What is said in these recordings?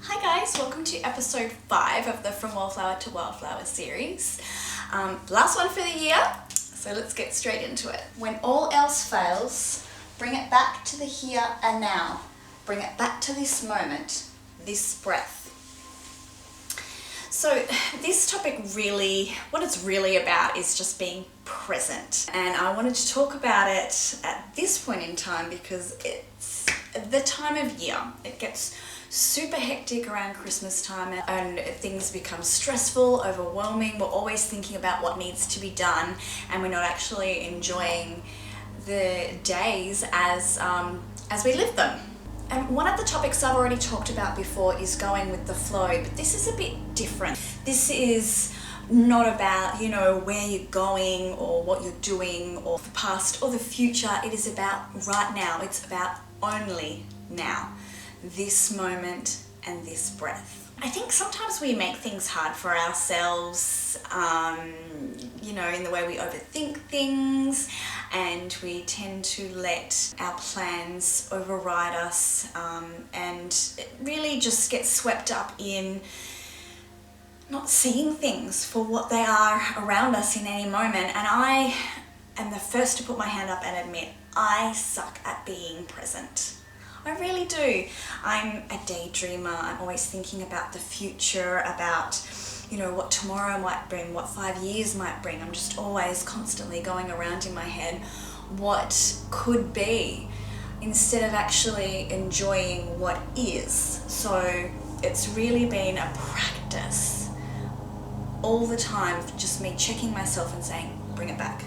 Hi guys, welcome to episode 5 of the From Wallflower to Wildflower series. Last one for the year, so let's get straight into it. When all else fails, bring it back to the here and now. Bring it back to this moment, this breath. So this topic really, what it's really about is just being present. And I wanted to talk about it at this point in time because it's the time of year. It gets super hectic around Christmas time and things become stressful, overwhelming. We're always thinking about what needs to be done and we're not actually enjoying the days as we live them. And one of the topics I've already talked about before is going with the flow, but this is a bit different. This is not about, where you're going or what you're doing or the past or the future. It is about right now. It's about only now. This moment and this breath. I think sometimes we make things hard for ourselves, in the way we overthink things, and we tend to let our plans override us and really just get swept up in not seeing things for what they are around us in any moment. And I am the first to put my hand up and admit I suck at being present. I really do. I'm a daydreamer. I'm always thinking about the future, about, what tomorrow might bring, what 5 years might bring. I'm just always constantly going around in my head what could be instead of actually enjoying what is. So it's really been a practice all the time, just me checking myself and saying, bring it back.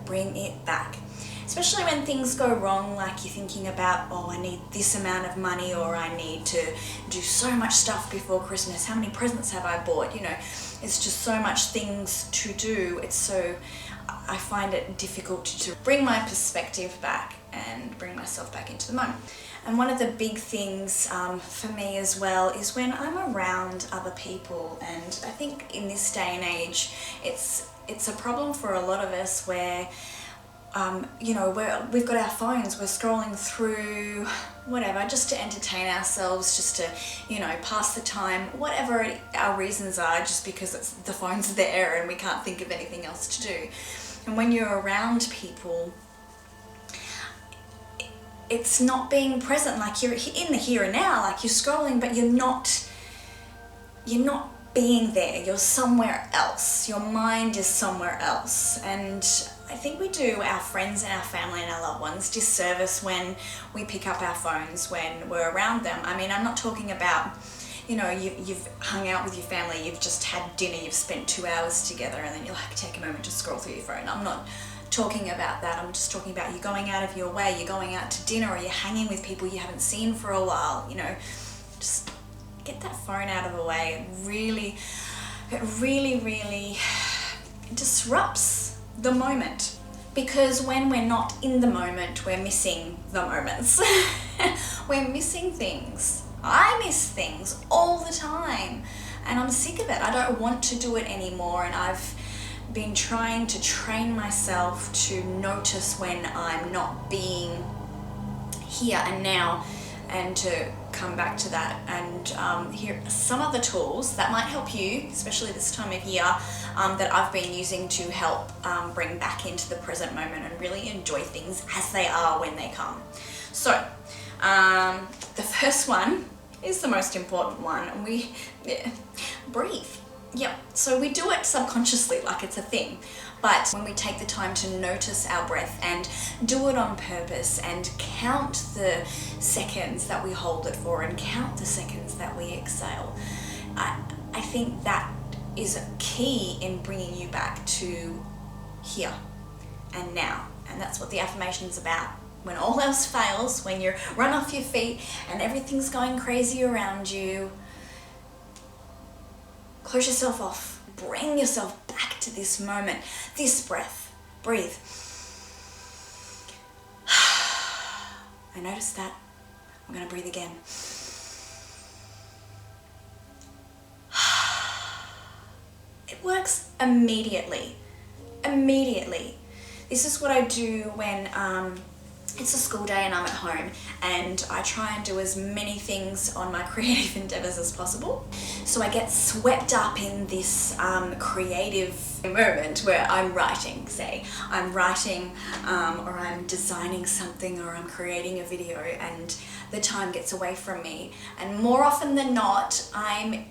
Bring it back. Especially when things go wrong, like you're thinking about, I need this amount of money, or I need to do so much stuff before Christmas. How many presents have I bought? It's just so much things to do. I find it difficult to bring my perspective back and bring myself back into the moment. And one of the big things for me as well is when I'm around other people. And I think in this day and age, it's a problem for a lot of us where we've got our phones, we're scrolling through whatever, just to entertain ourselves, just to, pass the time, whatever our reasons are, just because the phone's there and we can't think of anything else to do. And when you're around people, it's not being present, like you're in the here and now, like you're scrolling, but you're not being there, you're somewhere else, your mind is somewhere else. And I think we do our friends and our family and our loved ones disservice when we pick up our phones when we're around them. I mean, I'm not talking about, you've hung out with your family, you've just had dinner, you've spent 2 hours together and then you take a moment to scroll through your phone. I'm not talking about that. I'm just talking about you going out of your way, you're going out to dinner, or you're hanging with people you haven't seen for a while, just get that phone out of the way. It really disrupts the moment, because when we're not in the moment, we're missing the moments. We're missing things. I miss things all the time and I'm sick of it. I don't want to do it anymore, and I've been trying to train myself to notice when I'm not being here and now and to come back to that. And here are some of the tools that might help you, especially this time of year, that I've been using to help bring back into the present moment and really enjoy things as they are when they come. So the first one is the most important one, and breathe. Yep, so we do it subconsciously, like it's a thing. But when we take the time to notice our breath and do it on purpose and count the seconds that we hold it for and count the seconds that we exhale, I think that is a key in bringing you back to here and now. And that's what the affirmation is about. When all else fails, when you're run off your feet and everything's going crazy around you, close yourself off. Bring yourself back to this moment, this breath. Breathe. I noticed that. I'm going to breathe again. It works immediately. Immediately. This is what I do when it's a school day and I'm at home, and I try and do as many things on my creative endeavors as possible. So I get swept up in this creative moment where I'm writing, say I'm writing or I'm designing something or I'm creating a video, and the time gets away from me, and more often than not I'm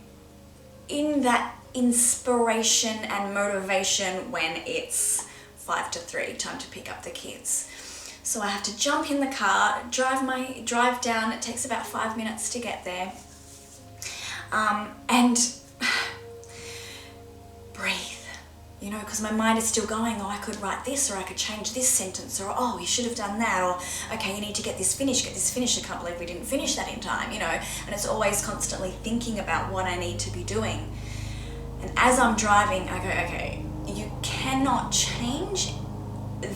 in that inspiration and motivation when it's 2 to 3, time to pick up the kids. So I have to jump in the car, drive down. It takes about 5 minutes to get there, and breathe, you know, because my mind is still going, oh, I could write this, or I could change this sentence, or oh, you should have done that, or okay, you need to get this finished, I can't believe we didn't finish that in time, you know. And it's always constantly thinking about what I need to be doing. And as I'm driving, I go, okay, you cannot change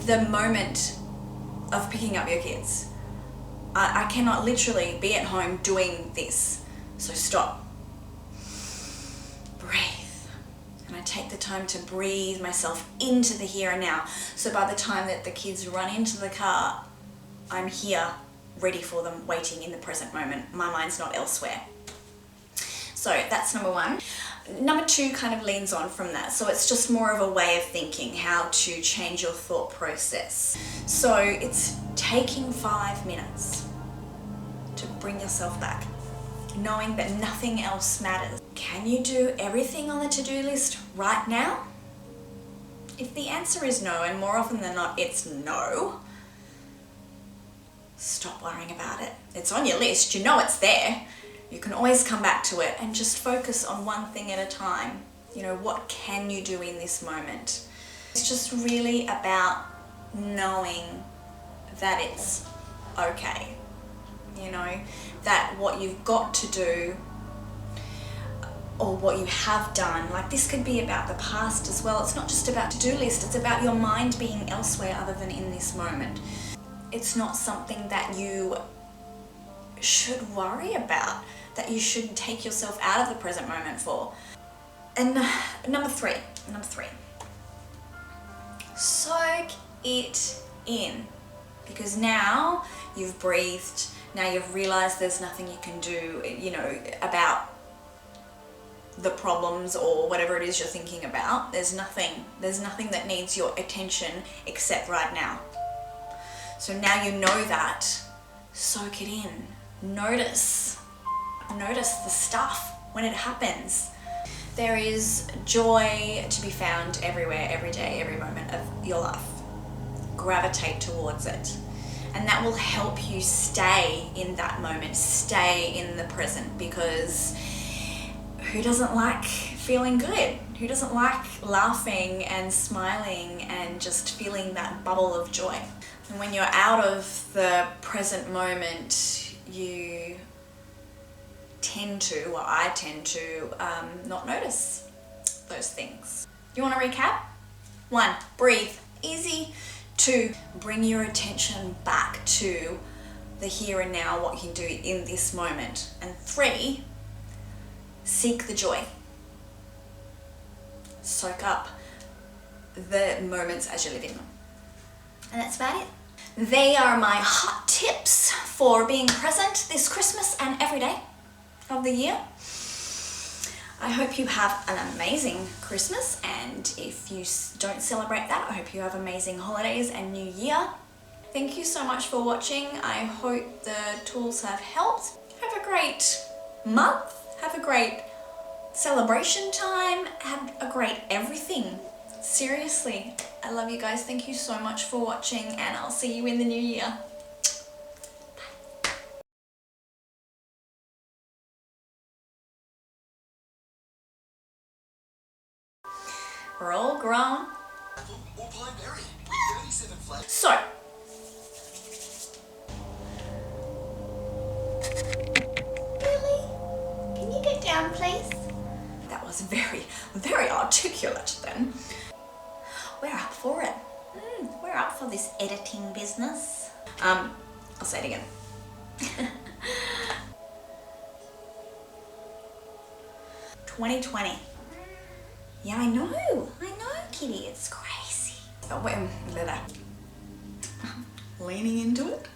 the moment of picking up your kids. I cannot literally be at home doing this. So stop. Breathe. And I take the time to breathe myself into the here and now. So by the time that the kids run into the car, I'm here, ready for them, waiting in the present moment. My mind's not elsewhere. So that's number 1. Number 2 kind of leans on from that. So it's just more of a way of thinking, how to change your thought process. So it's taking 5 minutes to bring yourself back, knowing that nothing else matters. Can you do everything on the to-do list right now? If the answer is no, and more often than not it's no, stop worrying about it. It's on your list, you know it's there. You can always come back to it and just focus on one thing at a time. You know, what can you do in this moment? It's just really about knowing that it's okay. You know, that what you've got to do or what you have done, like this could be about the past as well. It's not just about to-do list, it's about your mind being elsewhere other than in this moment. It's not something that you should worry about, that you should take yourself out of the present moment for. And number three, soak it in, because now you've breathed, now you've realized there's nothing you can do, you know, about the problems or whatever it is you're thinking about. There's nothing that needs your attention except right now. So now you know that, soak it in. Notice the stuff when it happens. There is joy to be found everywhere, every day, every moment of your life. Gravitate towards it. And that will help you stay in that moment, stay in the present, because who doesn't like feeling good? Who doesn't like laughing and smiling and just feeling that bubble of joy? And when you're out of the present moment, you tend to, or I tend to, not notice those things. You want to recap? 1, breathe. Easy. 2, bring your attention back to the here and now, what you can do in this moment. And 3, seek the joy. Soak up the moments as you're living them. And that's about it. They are my hot tips for being present this Christmas and every day of the year. I hope you have an amazing Christmas, and if you don't celebrate that, I hope you have amazing holidays and New Year. Thank you so much for watching. I hope the tools have helped. Have a great month, have a great celebration time, have a great everything. Seriously, I love you guys. Thank you so much for watching, and I'll see you in the new year. We're all grown. So, really? Can you get down, please? That was very, very articulate then. We're up for it. We're up for this editing business. I'll say it again. 2020. Yeah, I know, kitty, it's crazy. Oh, wait, leaning into it.